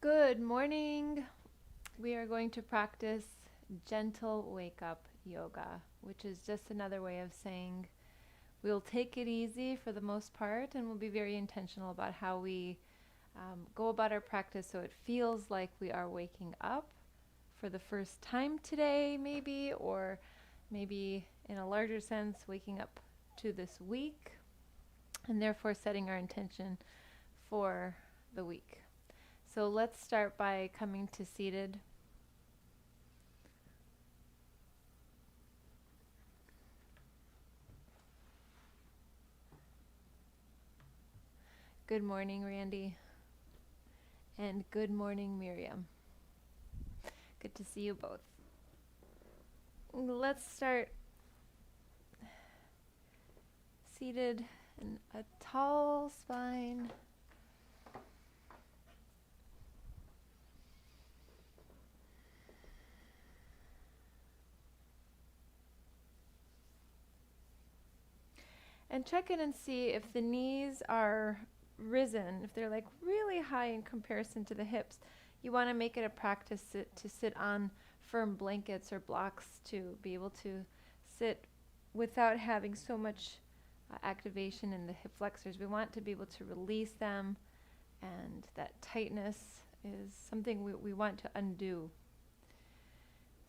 Good morning. We are going to practice gentle wake up yoga, which is just another way of saying we'll take it easy for the most part, and we'll be very intentional about how we go about our practice so it feels like we are waking up for the first time today, maybe, or maybe in a larger sense, waking up to this week, and therefore setting our intention for the week. So let's start by coming to seated. Good morning, Randy. And good morning, Miriam. Good to see you both. Let's start seated in a tall spine. And check in and see if the knees are risen, if they're like really high in comparison to the hips. You want to make it a practice to sit on firm blankets or blocks to be able to sit without having so much activation in the hip flexors. We want to be able to release them, and that tightness is something we want to undo.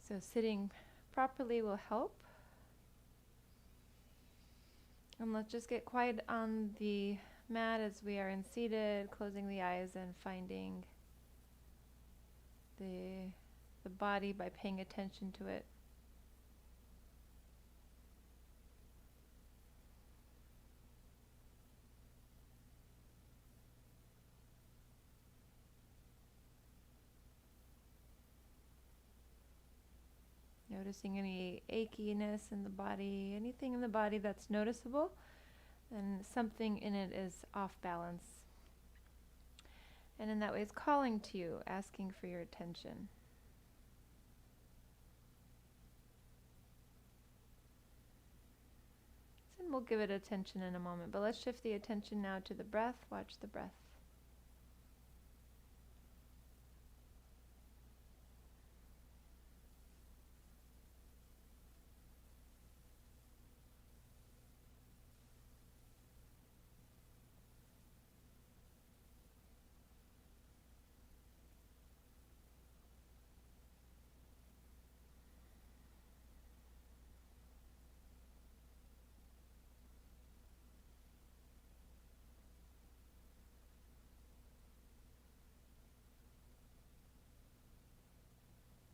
So sitting properly will help. And let's just get quiet on the mat as we are in seated, closing the eyes and finding the body by paying attention to it. Noticing any achiness in the body, anything in the body that's noticeable, and something in it is off balance. And in that way, it's calling to you, asking for your attention. And we'll give it attention in a moment, but let's shift the attention now to the breath. Watch the breath.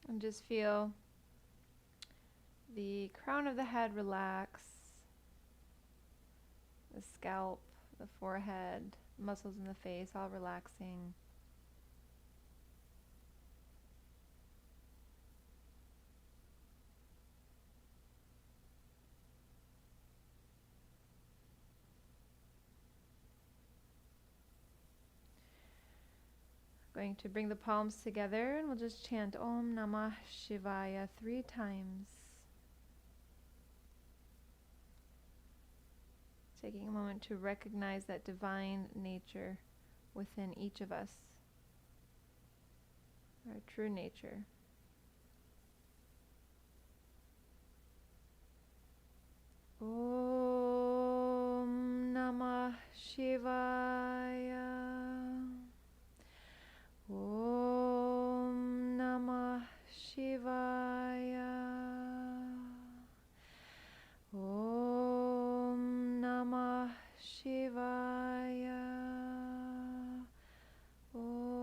And just feel the crown of the head relax, the scalp, the forehead, muscles in the face, all relaxing. Going to bring the palms together, and we'll just chant Om Namah Shivaya 3 times. Taking a moment to recognize that divine nature within each of us, our true nature. Om Namah Shivaya. Om Namah Shivaya. Om Namah Shivaya. Om.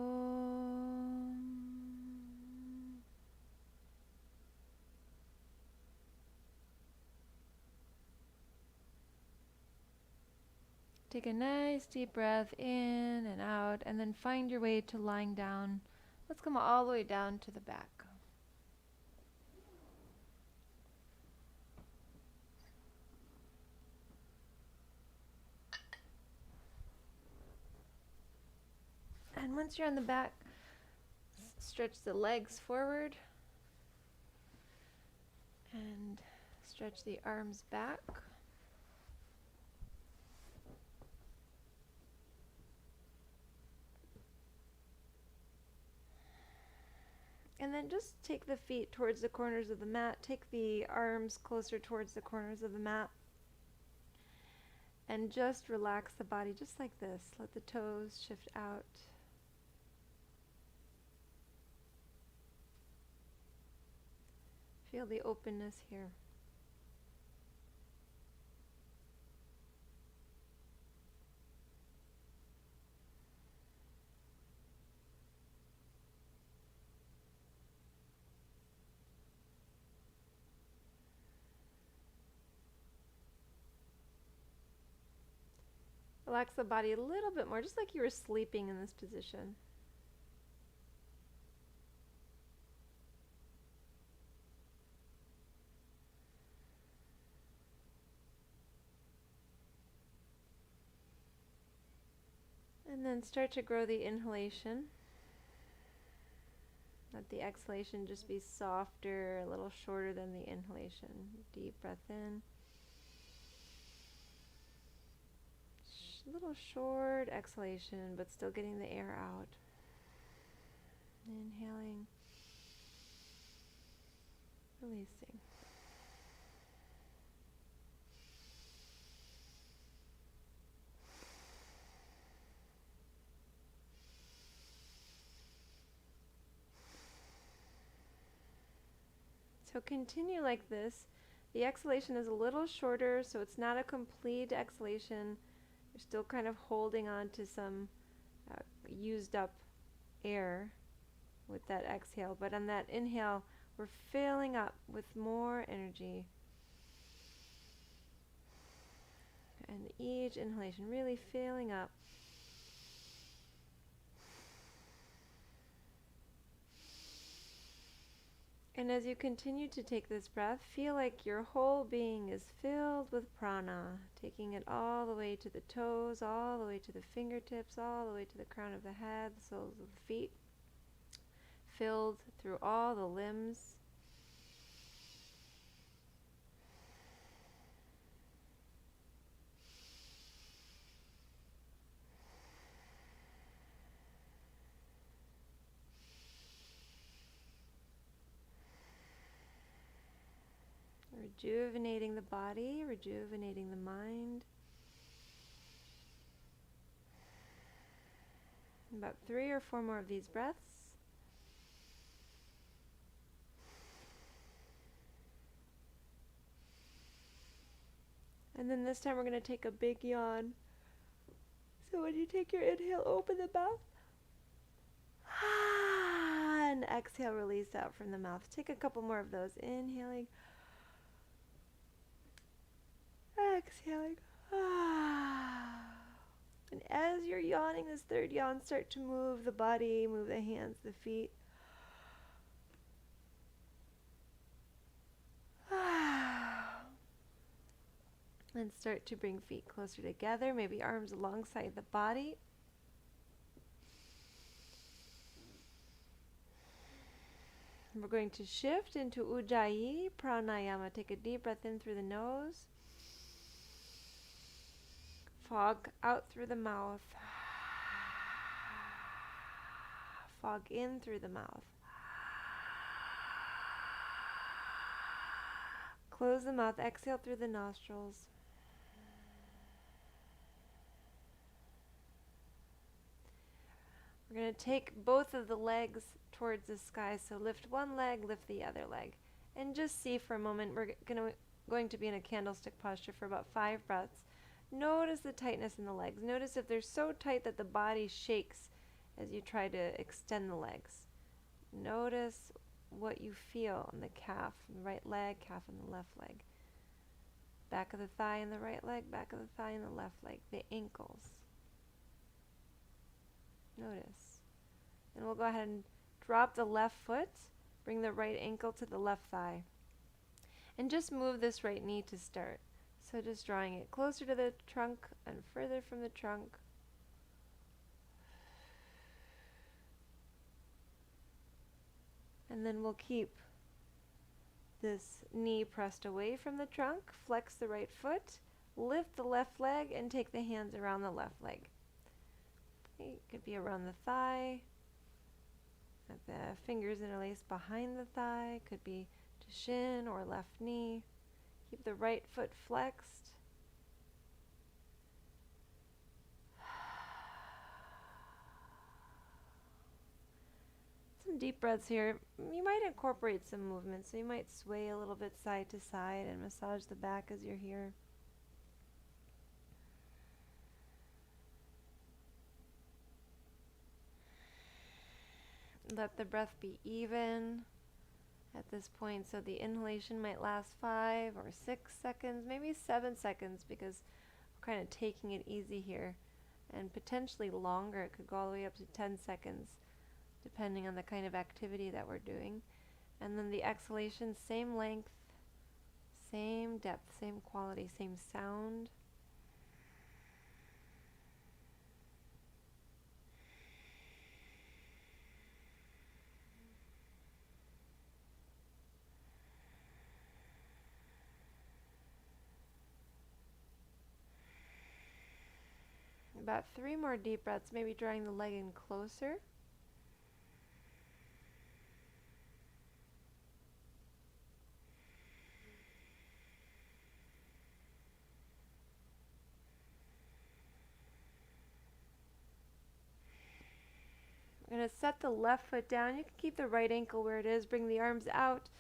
Take a nice deep breath in and out, and then find your way to lying down. Let's come all the way down to the back. And once you're on the back, stretch the legs forward and stretch the arms back. And then just take the feet towards the corners of the mat. Take the arms closer towards the corners of the mat. And just relax the body just like this. Let the toes shift out. Feel the openness here. Relax the body a little bit more, just like you were sleeping in this position. And then start to grow the inhalation. Let the exhalation just be softer, a little shorter than the inhalation. Deep breath in. Little short exhalation, but still getting the air out. Inhaling, releasing. So continue like this. The exhalation is a little shorter, so it's not a complete exhalation. You're still kind of holding on to some used up air with that exhale, but on that inhale, we're filling up with more energy. And each inhalation really filling up. And as you continue to take this breath, feel like your whole being is filled with prana, taking it all the way to the toes, all the way to the fingertips, all the way to the crown of the head, the soles of the feet, filled through all the limbs. Rejuvenating the body, rejuvenating the mind. About 3 or 4 more of these breaths. And then this time we're going to take a big yawn. So when you take your inhale, open the mouth. And exhale, release out from the mouth. Take a couple more of those. Inhaling. Exhaling. And as you're yawning, this third yawn, start to move the body, move the hands, the feet. And start to bring feet closer together, maybe arms alongside the body. We're going to shift into Ujjayi Pranayama. Take a deep breath in through the nose. Fog out through the mouth. Fog in through the mouth. Close the mouth. Exhale through the nostrils. We're going to take both of the legs towards the sky. So lift one leg, lift the other leg. And just see for a moment, we're going to be in a candlestick posture for about 5 breaths. Notice the tightness in the legs. Notice if they're so tight that the body shakes as you try to extend the legs. Notice what you feel on the calf, in the right leg, calf in the left leg. Back of the thigh in the right leg, back of the thigh in the left leg, the ankles. Notice. And we'll go ahead and drop the left foot, bring the right ankle to the left thigh. And just move this right knee to start. So just drawing it closer to the trunk and further from the trunk. And then we'll keep this knee pressed away from the trunk. Flex the right foot, lift the left leg, and take the hands around the left leg. Okay, it could be around the thigh. Let the fingers interlace behind the thigh, could be to shin or left knee. Keep the right foot flexed. Some deep breaths here. You might incorporate some movement, so you might sway a little bit side to side and massage the back as you're here. Let the breath be even at this point, so the inhalation might last 5 or 6 seconds, maybe 7 seconds, because we're kind of taking it easy here, and potentially longer. It could go all the way up to 10 seconds, depending on the kind of activity that we're doing. And then the exhalation, same length, same depth, same quality, same sound. About 3 more deep breaths, maybe drawing the leg in closer. We're going to set the left foot down. You can keep the right ankle where it is. Bring the arms out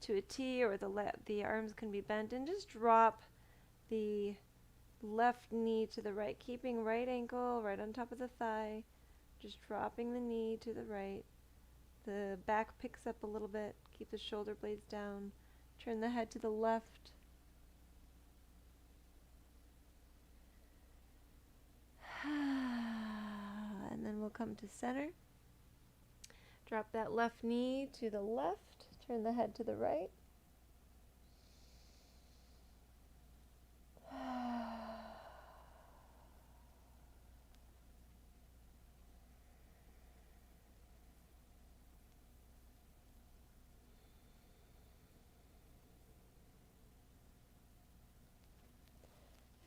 to a T, or the arms can be bent, and just drop the left knee to the right, keeping right ankle right on top of the thigh, just dropping the knee to the right. The back picks up a little bit. Keep the shoulder blades down. Turn the head to the left. And then we'll come to center. Drop that left knee to the left. Turn the head to the right.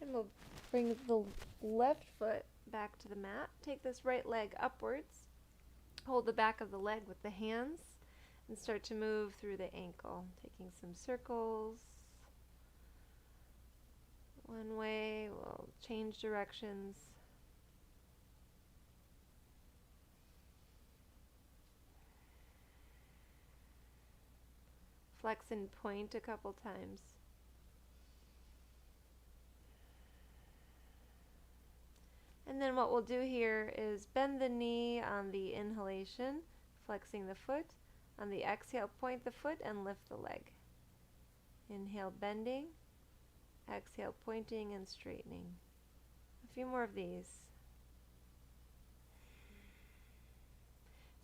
And we'll bring the left foot back to the mat. Take this right leg upwards. Hold the back of the leg with the hands and start to move through the ankle, taking some circles. One way, we'll change directions. Flex and point a couple times. And then what we'll do here is bend the knee on the inhalation, flexing the foot. On the exhale, point the foot and lift the leg. Inhale, bending. Exhale, pointing and straightening. A few more of these.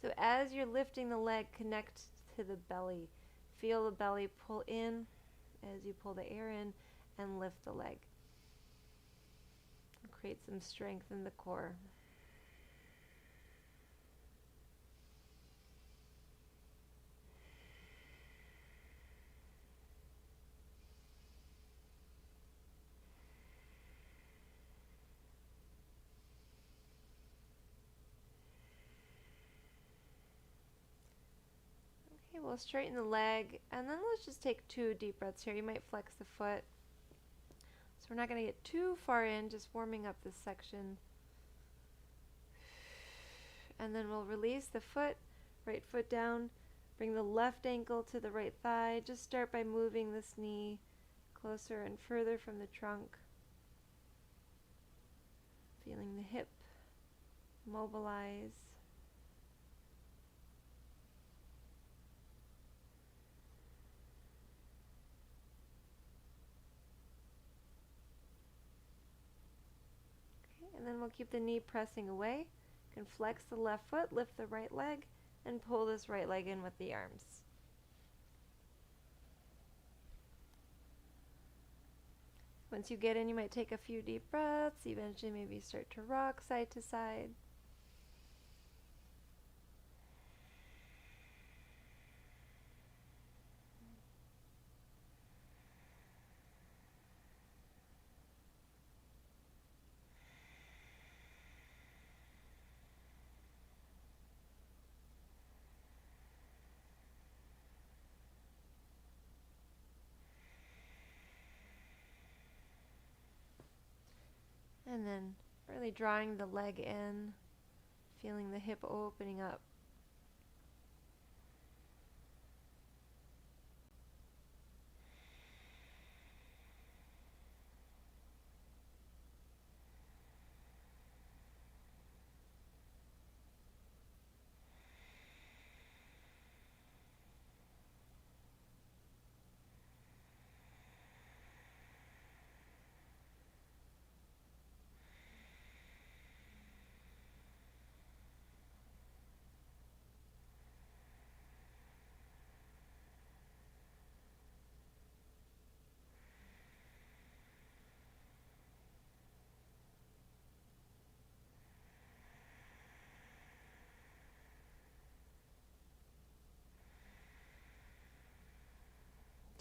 So as you're lifting the leg, connect to the belly. Feel the belly pull in as you pull the air in, and lift the leg. Create some strength in the core. Okay, we'll straighten the leg, and then let's just take 2 deep breaths here. You might flex the foot. So we're not going to get too far in, just warming up this section. And then we'll release the foot, right foot down, bring the left ankle to the right thigh. Just start by moving this knee closer and further from the trunk. Feeling the hip mobilize. And then we'll keep the knee pressing away. You can flex the left foot, lift the right leg, and pull this right leg in with the arms. Once you get in, you might take a few deep breaths, eventually maybe start to rock side to side. And then really drawing the leg in, feeling the hip opening up.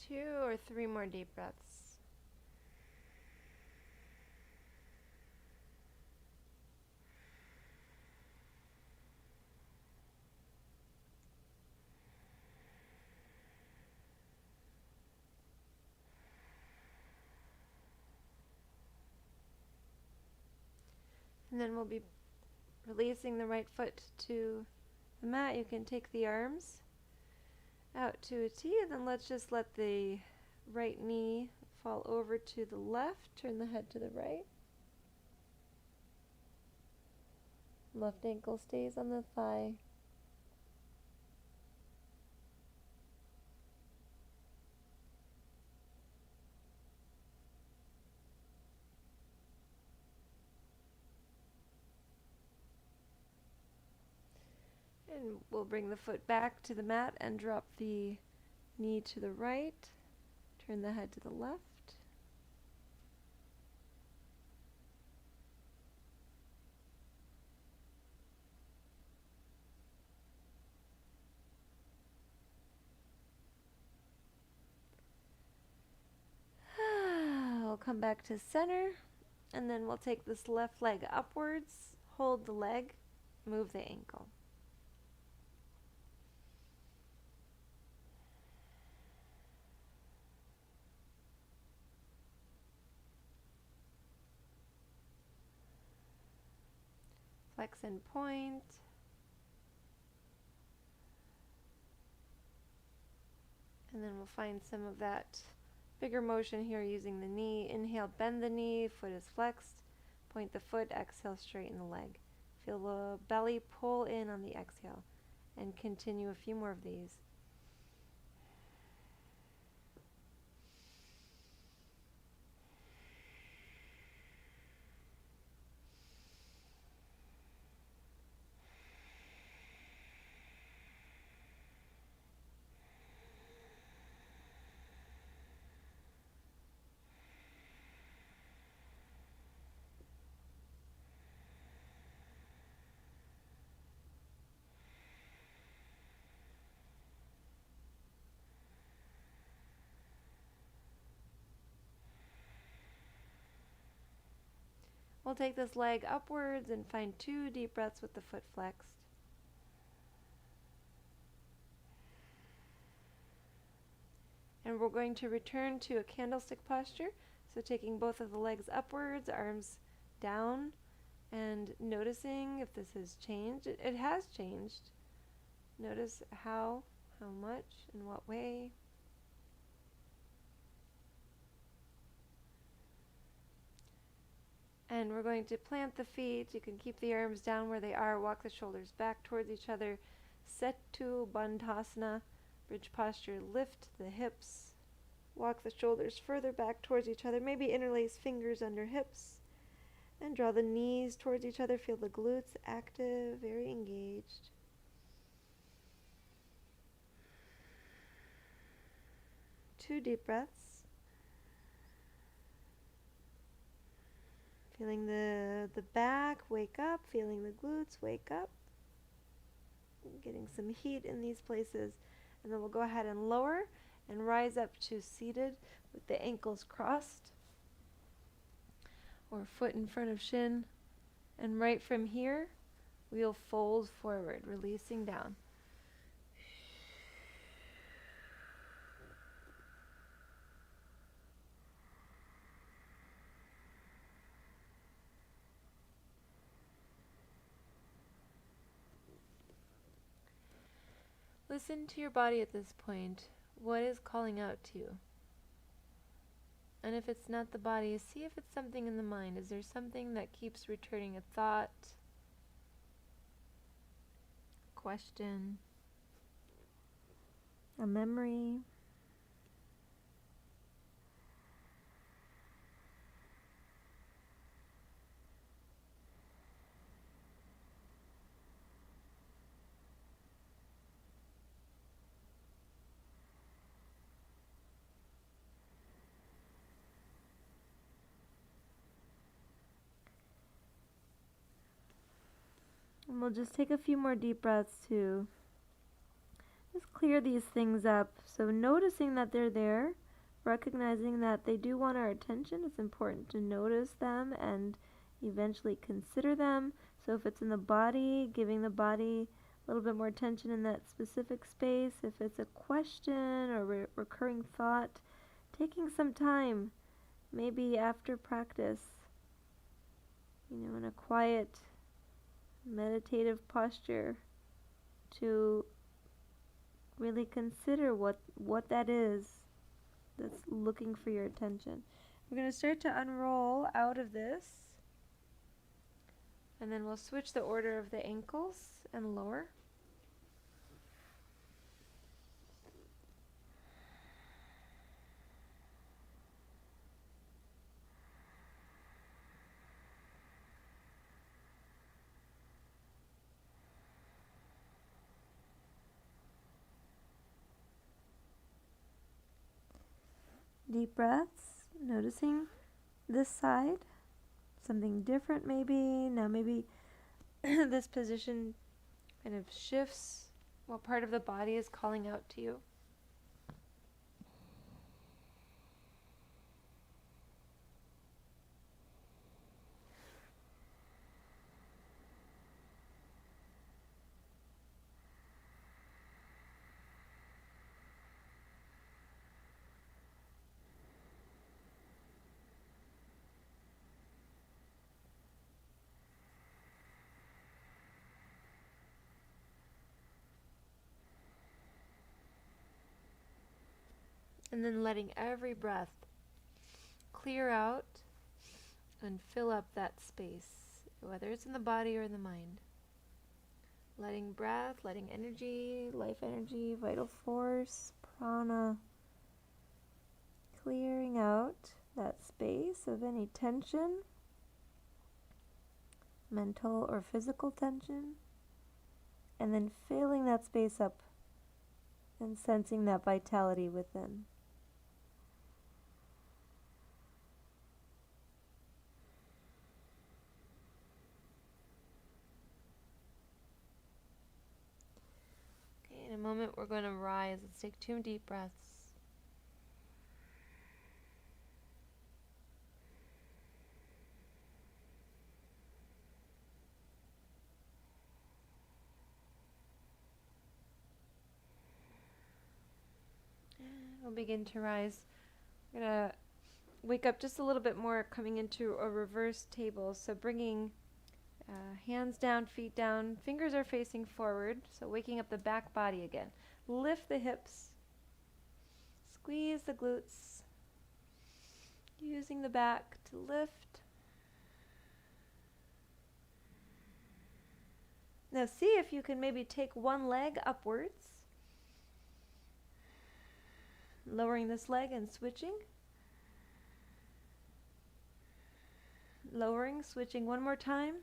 Two or three more deep breaths. And then we'll be releasing the right foot to the mat. You can take the arms out to a T, and then let's just let the right knee fall over to the left. Turn the head to the right. Left ankle stays on the thigh. And we'll bring the foot back to the mat and drop the knee to the right. Turn the head to the left. We'll come back to center, and then we'll take this left leg upwards, hold the leg, move the ankle. Flex and point. And then we'll find some of that bigger motion here using the knee. Inhale, bend the knee, foot is flexed. Point the foot, exhale, straighten the leg. Feel the belly pull in on the exhale. And continue a few more of these. We'll take this leg upwards and find 2 deep breaths with the foot flexed. And we're going to return to a candlestick posture. So taking both of the legs upwards, arms down, and noticing if this has changed. It has changed. Notice how much, in what way. And we're going to plant the feet. You can keep the arms down where they are. Walk the shoulders back towards each other. Setu Bandhasana, bridge posture. Lift the hips. Walk the shoulders further back towards each other. Maybe interlace fingers under hips. And draw the knees towards each other. Feel the glutes active, very engaged. Two deep breaths. Feeling the back wake up, feeling the glutes wake up. Getting some heat in these places. And then we'll go ahead and lower and rise up to seated with the ankles crossed. Or foot in front of shin. And right from here, we'll fold forward, releasing down. Listen to your body at this point. What is calling out to you? And if it's not the body, see if it's something in the mind. Is there something that keeps returning a thought, question, a memory? And we'll just take a few more deep breaths to just clear these things up. So noticing that they're there, recognizing that they do want our attention. It's important to notice them and eventually consider them. So if it's in the body, giving the body a little bit more attention in that specific space. If it's a question or recurring thought, taking some time, maybe after practice, in a quiet, meditative posture, to really consider what that is that's looking for your attention. We're going to start to unroll out of this, and then we'll switch the order of the ankles and lower. Deep breaths, noticing this side, something different maybe. Now maybe this position kind of shifts. What part of the body is calling out to you? And then letting every breath clear out and fill up that space, whether it's in the body or in the mind. Letting breath, letting energy, life energy, vital force, prana, clearing out that space of any tension, mental or physical tension, and then filling that space up and sensing that vitality within. In a moment, we're going to rise. Let's take 2 deep breaths. And we'll begin to rise. We're going to wake up just a little bit more, coming into a reverse table. So bringing hands down, feet down, fingers are facing forward, so waking up the back body again. Lift the hips, squeeze the glutes, using the back to lift. Now see if you can maybe take one leg upwards, lowering this leg and switching. Lowering, switching one more time.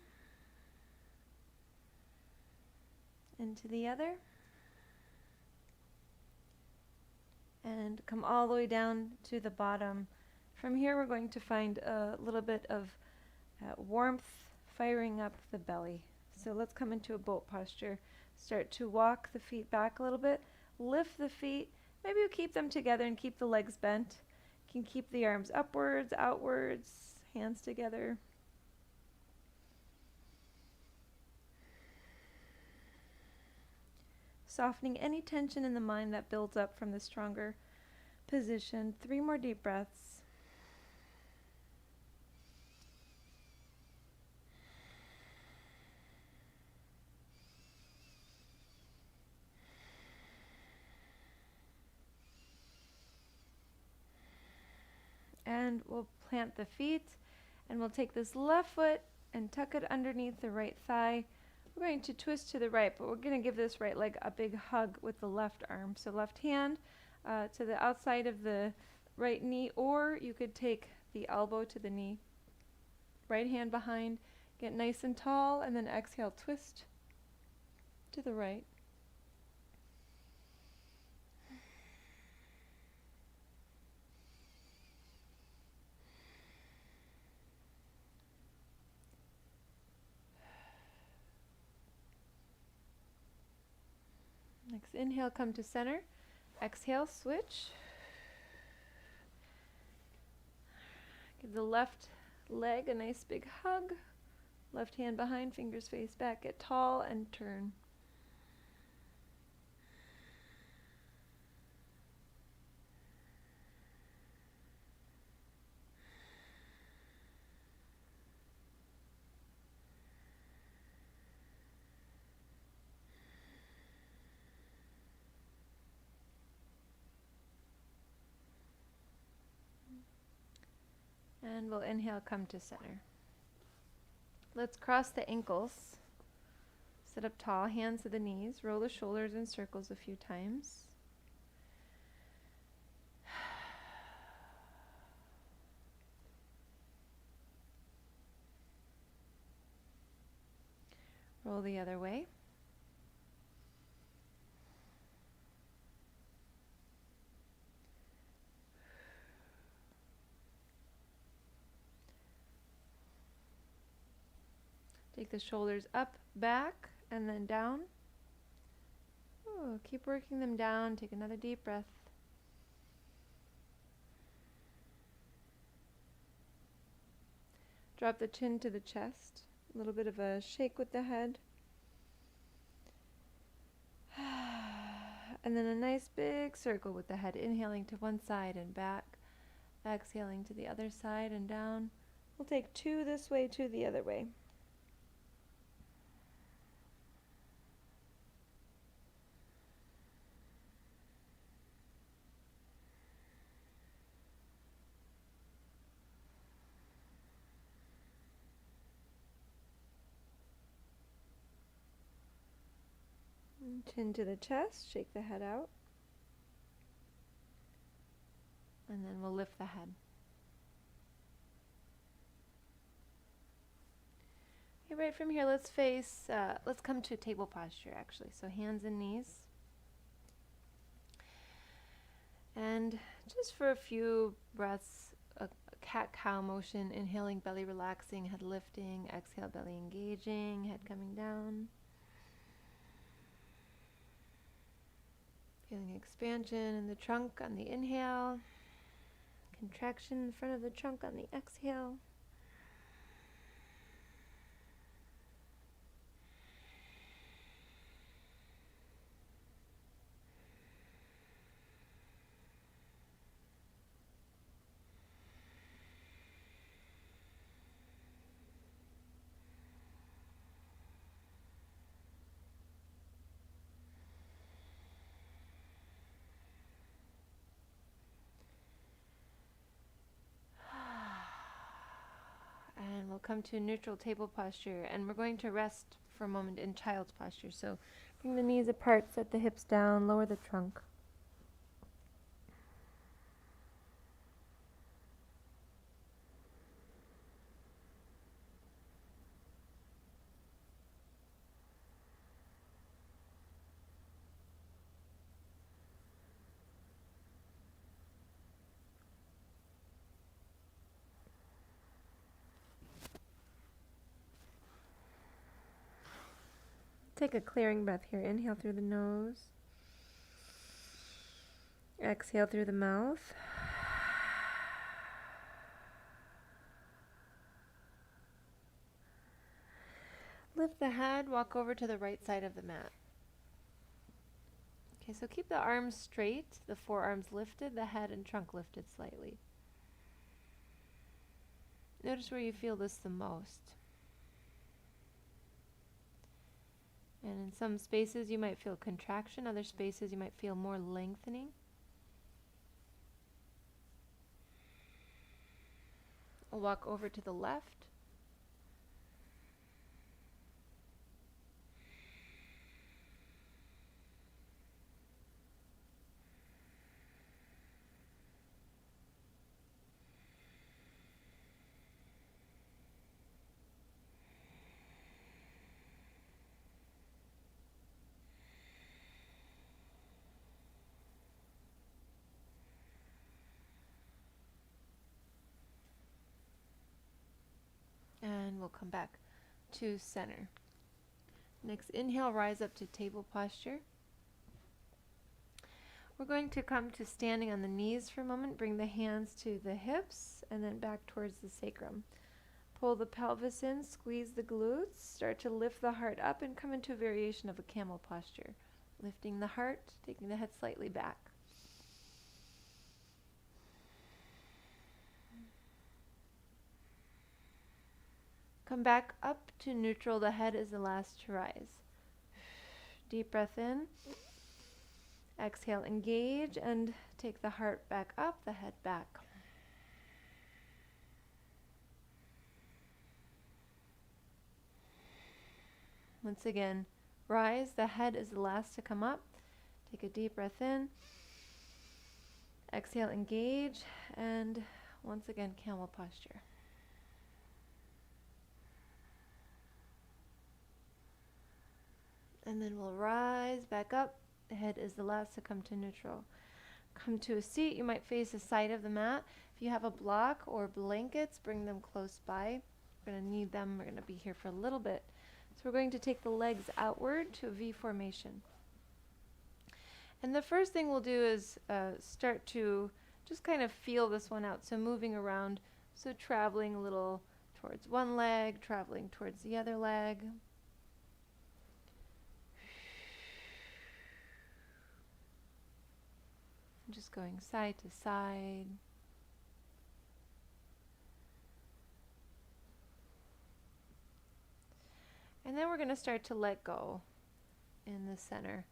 Into the other, and come all the way down to the bottom. From here we're going to find a little bit of warmth firing up the belly. So let's come into a boat posture. Start to walk the feet back a little bit, lift the feet. Maybe you keep them together and keep the legs bent. You can keep the arms upwards, outwards, hands together. Softening any tension in the mind that builds up from the stronger position. 3 more deep breaths. hand, we'll plant the feet, and we'll take this left foot and tuck it underneath the right thigh. We're going to twist to the right, but we're going to give this right leg a big hug with the left arm. So left hand to the outside of the right knee, or you could take the elbow to the knee. Right hand behind, get nice and tall, and then exhale, twist to the right. Next inhale, come to center. Exhale, switch. Give the left leg a nice big hug. Left hand behind, fingers face back. Get tall and turn. And we'll inhale, come to center. Let's cross the ankles. Sit up tall, hands to the knees. Roll the shoulders in circles a few times. Roll the other way. Take the shoulders up, back, and then down. Ooh, keep working them down. Take another deep breath. Drop the chin to the chest. A little bit of a shake with the head. And then a nice big circle with the head. Inhaling to one side and back. Exhaling to the other side and down. We'll take 2 this way, 2 the other way. Chin to the chest, shake the head out. And then we'll lift the head. Okay, right from here, let's come to table posture actually. So hands and knees. And just for a few breaths, a cat-cow motion, inhaling, belly relaxing, head lifting, exhale, belly engaging, head coming down. Feeling expansion in the trunk on the inhale, contraction in front of the trunk on the exhale. We'll come to neutral table posture, and we're going to rest for a moment in child's posture. So bring the knees apart, set the hips down, lower the trunk. Take a clearing breath here. Inhale through the nose. Exhale through the mouth. Lift the head, walk over to the right side of the mat. Okay, so keep the arms straight, the forearms lifted, the head and trunk lifted slightly. Notice where you feel this the most. And in some spaces you might feel contraction, other spaces you might feel more lengthening. We'll walk over to the left. And we'll come back to center. Next, inhale, rise up to table posture. We're going to come to standing on the knees for a moment. Bring the hands to the hips and then back towards the sacrum. Pull the pelvis in, squeeze the glutes, start to lift the heart up and come into a variation of a camel posture. Lifting the heart, taking the head slightly back. Come back up to neutral. The head is the last to rise. Deep breath in. Exhale, engage, and take the heart back up, the head back. Once again, rise. The head is the last to come up. Take a deep breath in. Exhale, engage, and once again, camel posture. And then we'll rise back up. The head is the last to come to neutral. Come to a seat. You might face the side of the mat. If you have a block or blankets, bring them close by. We're going to need them. We're going to be here for a little bit. So we're going to take the legs outward to a V formation. And the first thing we'll do is start to just kind of feel this one out. So moving around, so traveling a little towards one leg, traveling towards the other leg. Just going side to side. And then we're going to start to let go in the center.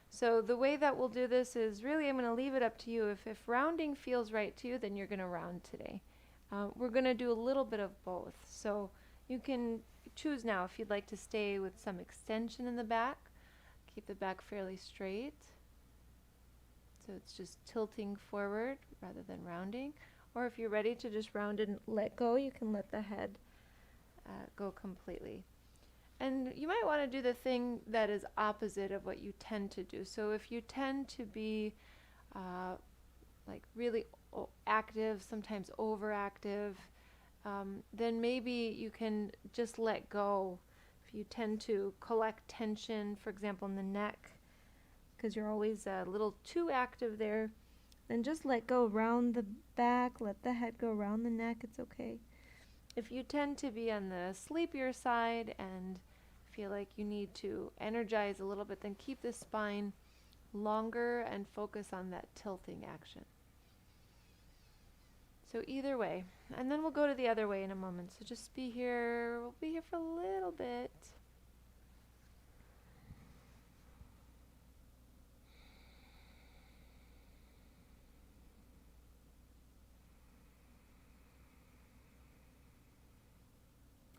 So the way that we'll do this is really, I'm going to leave it up to you. If rounding feels right to you, then you're going to round today. We're going to do a little bit of both. So you can choose now if you'd like to stay with some extension in the back. Keep the back fairly straight. So it's just tilting forward rather than rounding. Or if you're ready to just round and let go, you can let the head go completely. And you might want to do the thing that is opposite of what you tend to do. So if you tend to be like really active, sometimes overactive, then maybe you can just let go. If you tend to collect tension, for example, in the neck, because you're always a little too active there, then just let go, round the back, let the head go around the neck, it's okay. If you tend to be on the sleepier side and feel like you need to energize a little bit, then keep the spine longer and focus on that tilting action. So either way, and then we'll go to the other way in a moment. So just be here, we'll be here for a little bit.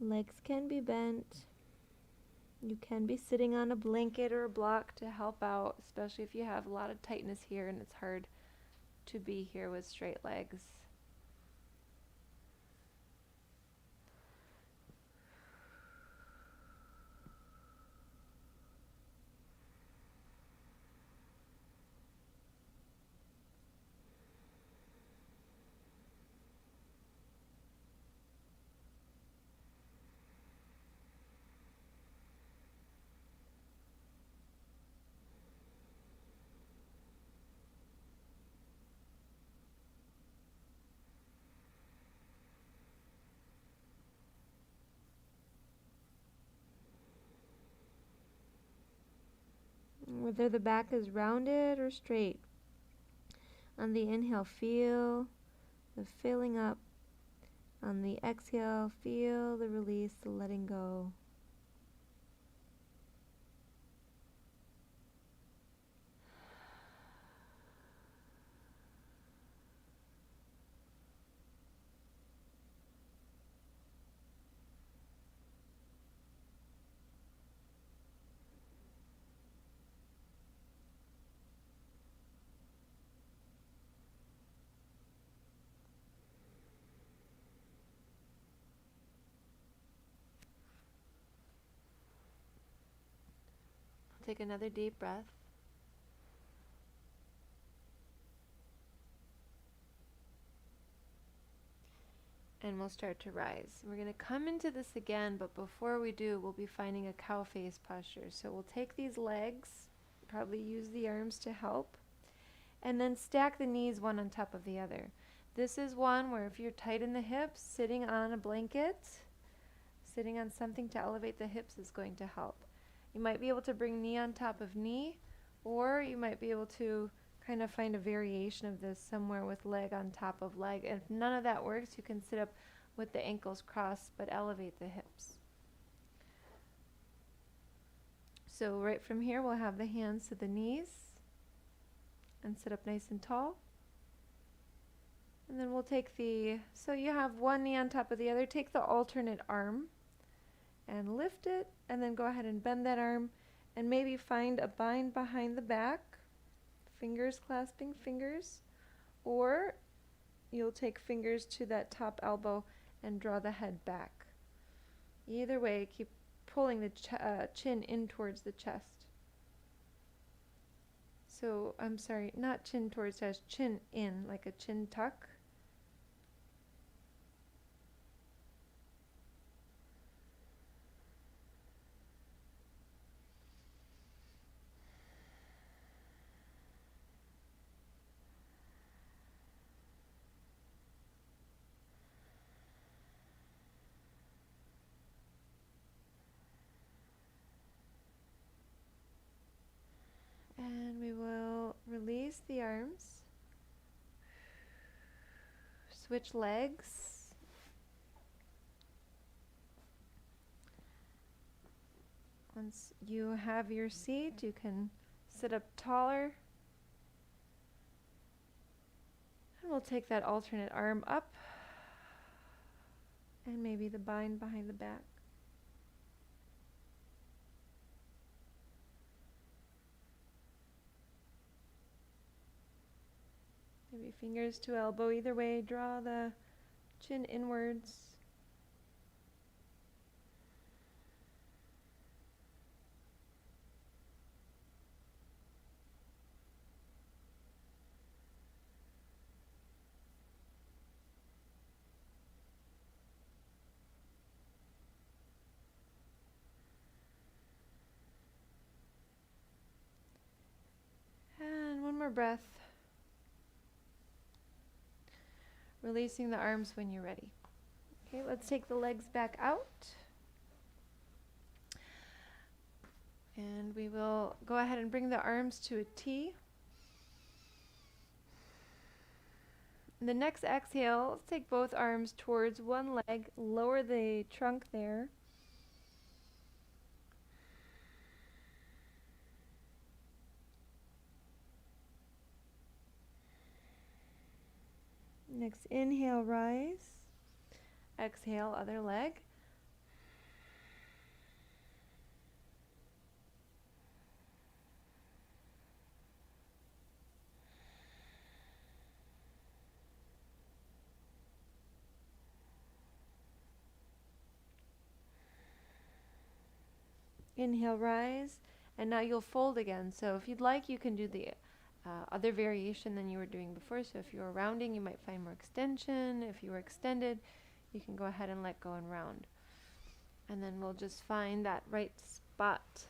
Legs can be bent. You can be sitting on a blanket or a block to help out, especially if you have a lot of tightness here and it's hard to be here with straight legs. Whether the back is rounded or straight. On the inhale, feel the filling up. On the exhale, feel the release, the letting go. take another deep breath. And we'll start to rise. We're going to come into this again, but before we do, we'll be finding a cow face posture. So we'll take these legs, probably use the arms to help, and then stack the knees one on top of the other. This is one where if you're tight in the hips, sitting on a blanket, sitting on something to elevate the hips is going to help. You might be able to bring knee on top of knee, or you might be able to kind of find a variation of this somewhere with leg on top of leg. And if none of that works, you can sit up with the ankles crossed, but elevate the hips. So right from here, we'll have the hands to the knees and sit up nice and tall. And then we'll take so you have one knee on top of the other, take the alternate arm and lift it, and then go ahead and bend that arm and maybe find a bind behind the back, fingers clasping fingers, or you'll take fingers to that top elbow and draw the head back. Either way, keep pulling the chin in towards the chest. So, I'm sorry, not chin towards chest, chin in, like a chin tuck. And we will release the arms, switch legs, once you have your seat, you can sit up taller, and we'll take that alternate arm up, and maybe the bind behind the back. Maybe fingers to elbow. Either way, draw the chin inwards. And one more breath. Releasing the arms when you're ready. Okay, let's take the legs back out. And we will go ahead and bring the arms to a T. The next exhale, let's take both arms towards one leg, lower the trunk there. Next inhale, rise. Exhale, other leg. Inhale, rise, and now you'll fold again. So if you'd like, you can do the other variation than you were doing before. So if you were rounding, you might find more extension. If you were extended, you can go ahead and let go and round. And then we'll just find that right spot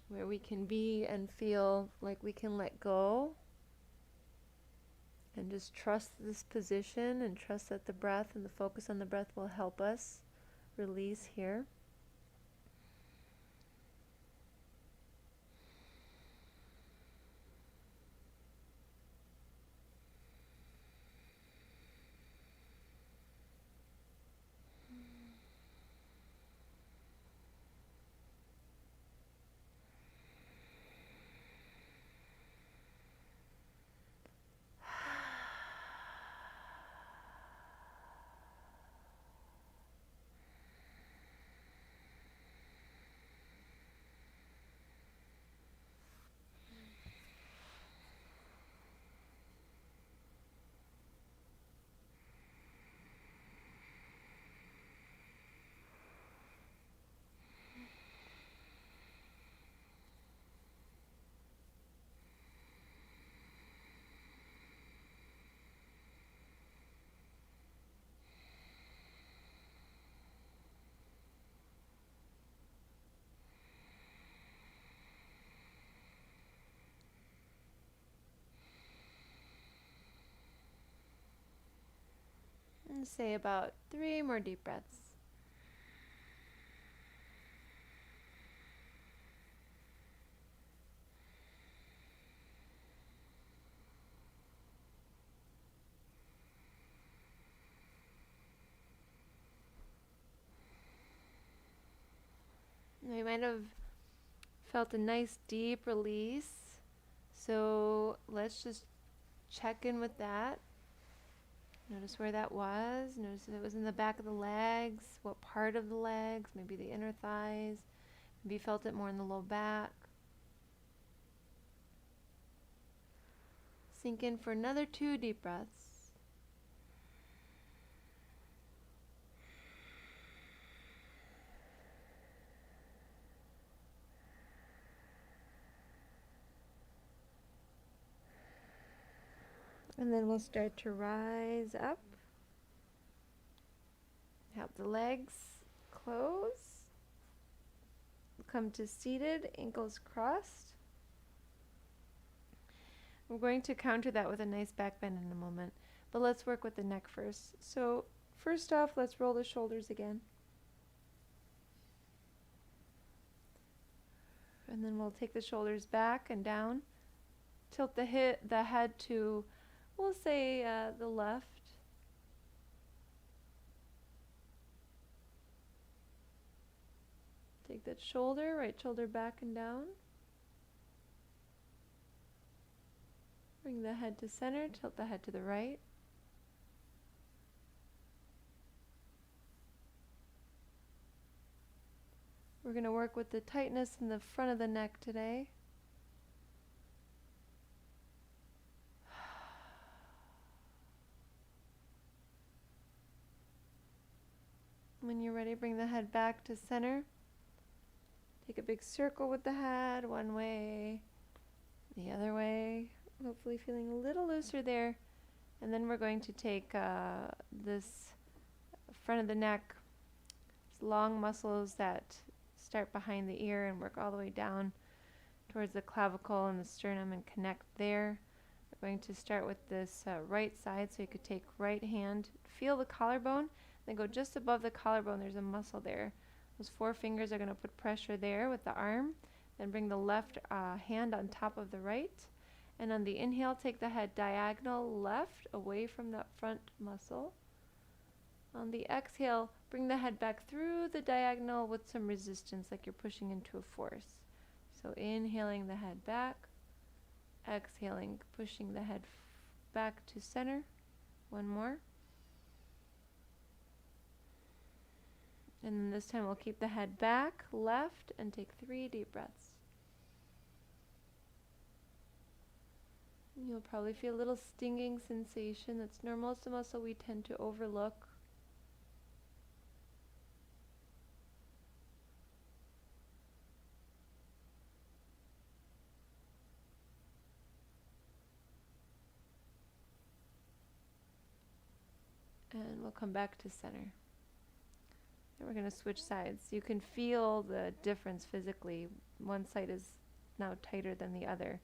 where we can be and feel like we can let go. And just trust this position and trust that the breath and the focus on the breath will help us release here. Say about 3 more deep breaths. You might have felt a nice deep release. So let's just check in with that. Notice where that was. Notice if it was in the back of the legs, what part of the legs, maybe the inner thighs. Maybe you felt it more in the low back. Sink in for another 2 deep breaths. And then we'll start to rise up. Have the legs close. Come to seated, ankles crossed. We're going to counter that with a nice back bend in a moment, but let's work with the neck first. So first off, let's roll the shoulders again. And then we'll take the shoulders back and down. Tilt the head to, we'll say, the left. Take that shoulder, right shoulder back and down. Bring the head to center, tilt the head to the right. We're going to work with the tightness in the front of the neck today. When you're ready, bring the head back to center. Take a big circle with the head, one way, the other way. Hopefully feeling a little looser there. And then we're going to take this front of the neck, long muscles that start behind the ear and work all the way down towards the clavicle and the sternum and connect there. We're going to start with this right side, so you could take right hand, feel the collarbone, then go just above the collarbone. There's a muscle there. Those 4 fingers are going to put pressure there with the arm. Then bring the left hand on top of the right. And on the inhale, take the head diagonal left away from that front muscle. On the exhale, bring the head back through the diagonal with some resistance, like you're pushing into a force. So inhaling the head back, exhaling, pushing the head back to center. One more. And then this time we'll keep the head back, left, and take 3 deep breaths. You'll probably feel a little stinging sensation. That's normal. It's a muscle we tend to overlook. And we'll come back to center. And we're going to switch sides. You can feel the difference physically. One side is now tighter than the other.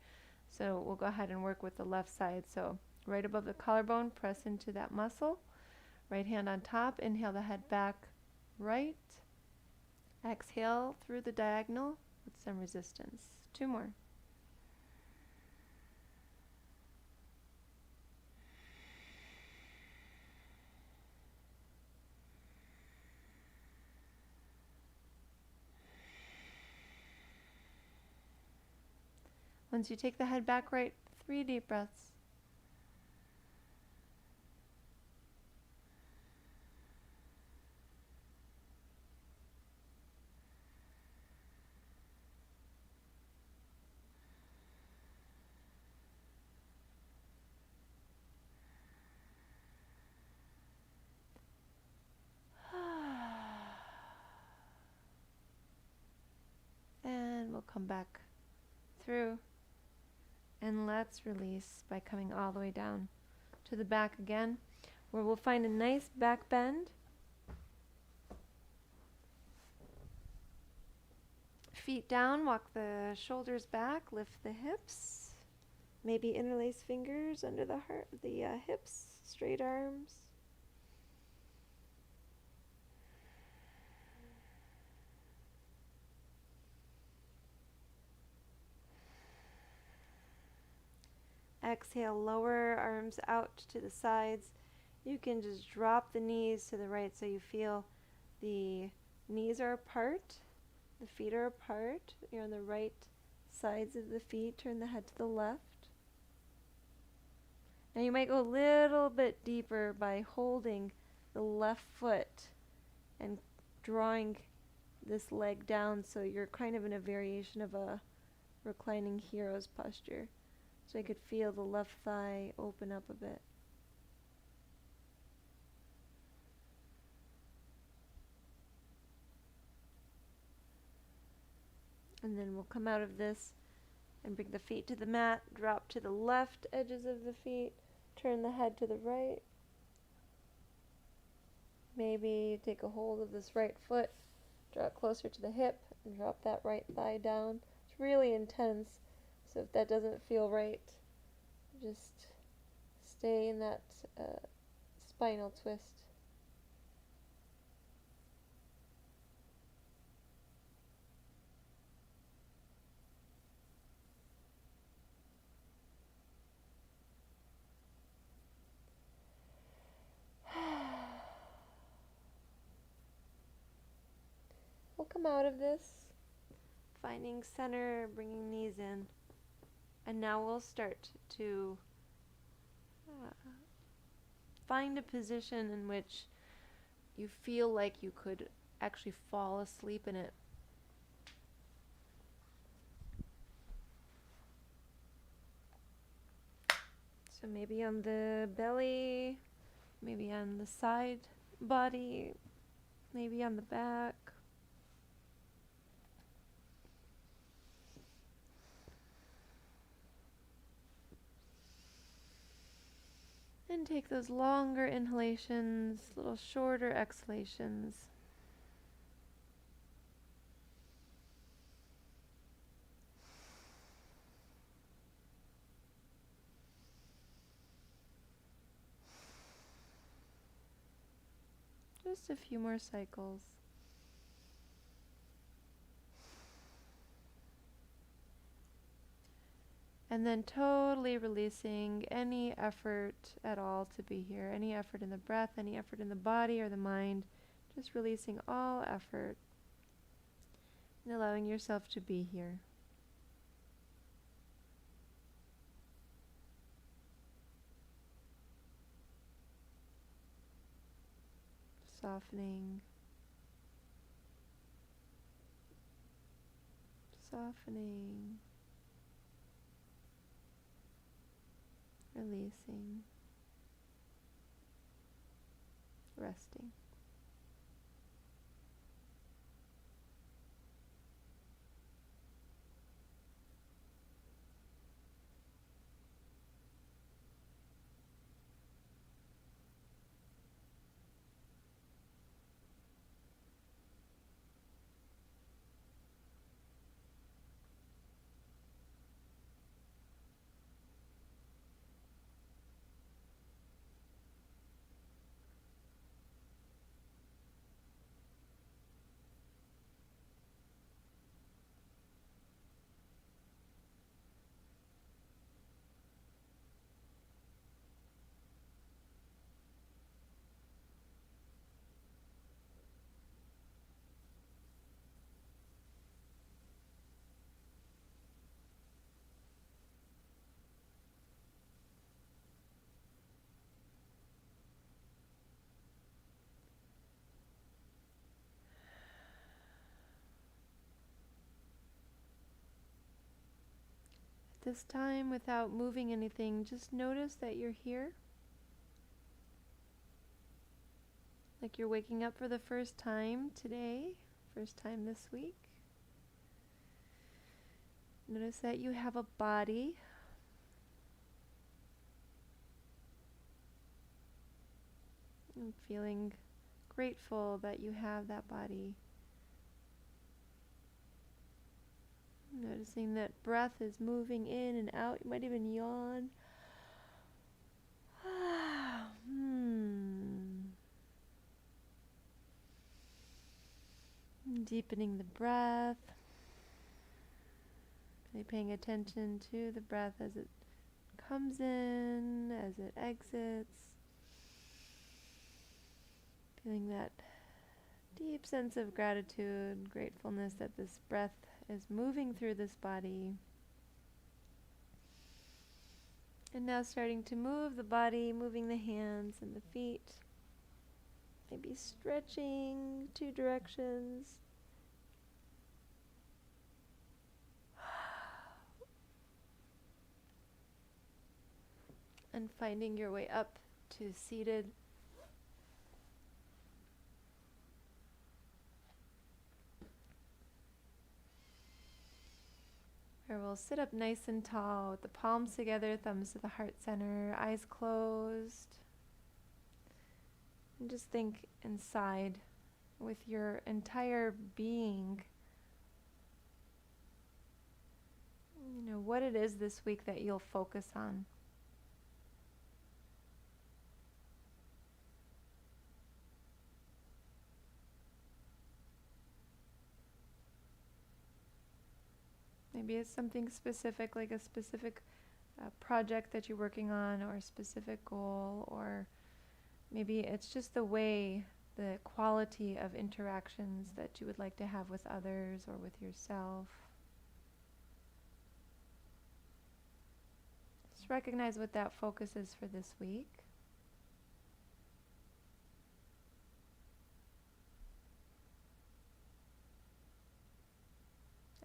So we'll go ahead and work with the left side. So right above the collarbone, press into that muscle. Right hand on top, inhale the head back right. Exhale through the diagonal with some resistance. 2 more. Once you take the head back right, 3 deep breaths. And we'll come back through. And let's release by coming all the way down to the back again, where we'll find a nice back bend. Feet down, walk the shoulders back, lift the hips. Maybe interlace fingers under the hips, straight arms. exhale, lower arms out to the sides. You can just drop the knees to the right so you feel the knees are apart, the feet are apart. You're on the right sides of the feet. Turn the head to the left. Now you might go a little bit deeper by holding the left foot and drawing this leg down so you're kind of in a variation of a reclining hero's posture. So I could feel the left thigh open up a bit. And then we'll come out of this and bring the feet to the mat, drop to the left edges of the feet, turn the head to the right. Maybe take a hold of this right foot, draw it closer to the hip, and drop that right thigh down. It's really intense, so if that doesn't feel right, just stay in that spinal twist. We'll come out of this, finding center, bringing knees in, and now we'll start to find a position in which you feel like you could actually fall asleep in it. So maybe on the belly, maybe on the side body, maybe on the back. And take those longer inhalations, little shorter exhalations. Just a few more cycles. And then totally releasing any effort at all to be here, any effort in the breath, any effort in the body or the mind, just releasing all effort and allowing yourself to be here. Softening, softening, releasing, resting. This time, without moving anything, just notice that you're here. Like you're waking up for the first time today, first time this week. Notice that you have a body. I'm feeling grateful that you have that body. Noticing that breath is moving in and out. You might even yawn. Deepening the breath. Really paying attention to the breath as it comes in, as it exits. Feeling that deep sense of gratitude, gratefulness that this breath is moving through this body. And now starting to move the body, moving the hands and the feet. Maybe stretching 2 directions. And finding your way up to seated. Or we'll sit up nice and tall with the palms together, thumbs to the heart center, eyes closed. And just think inside with your entire being, what it is this week that you'll focus on. Maybe it's something specific, like a specific project that you're working on, or a specific goal, or maybe it's just the quality of interactions that you would like to have with others or with yourself. Just recognize what that focus is for this week.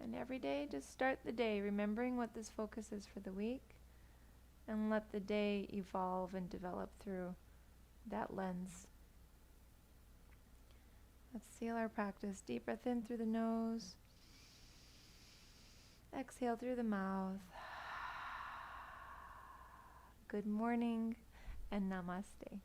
And every day, just start the day remembering what this focus is for the week, and let the day evolve and develop through that lens. Let's seal our practice. Deep breath in through the nose. Exhale through the mouth. Good morning and namaste.